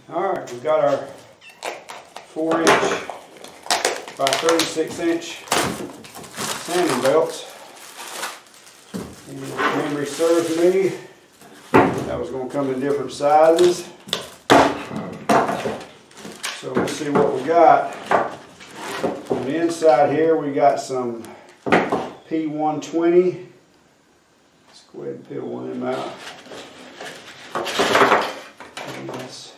Alright, we've got our 4" by 36" sanding belts. And if memory serves me, that was going to come in different sizes. So let's see what we got. On the inside here we got some P120. Let's go ahead and peel one of them out. And that's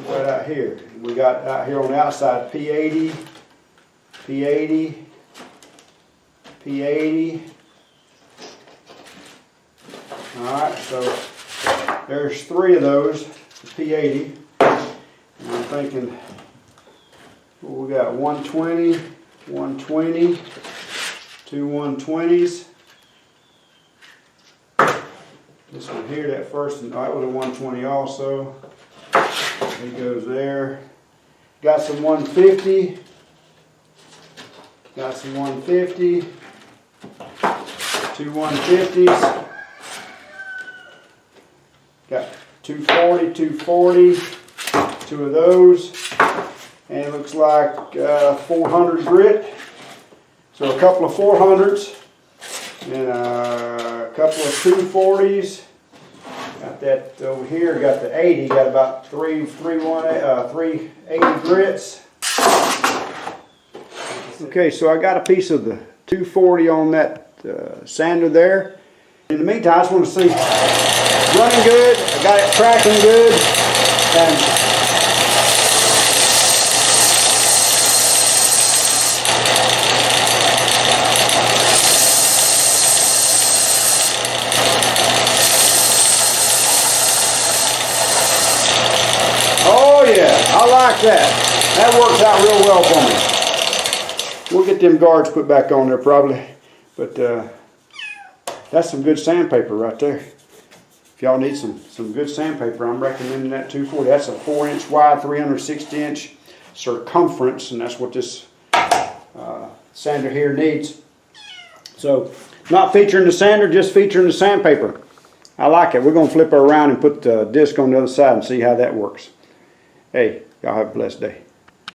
right out here. We got out here on the outside P80, P80, P80. Alright, so there's 3 of those, P80. And I'm thinking, well, we got 120, 120, 2 120s. This one here, that first one, that was a 120 also. It goes there. Got some 150. Got some 150. 2 150s. Got 240, 240. 2 of those. And it looks like 400 grit. So a couple of 400s. And a couple of 240s. Got that over here. Got the 80. Got about 380 grits. Okay, so I got a piece of the 240 on that sander there. In the meantime, I just want to see running good. I got it tracking good. And I like that. That works out real well for me. We'll get them guards put back on there probably. But that's some good sandpaper right there. If y'all need some good sandpaper, I'm recommending that 240. That's a 4" wide, 360" circumference, and that's what this sander here needs. So, not featuring the sander, just featuring the sandpaper. I like it. We're going to flip her around and put the disc on the other side and see how that works. Hey, y'all have a blessed day.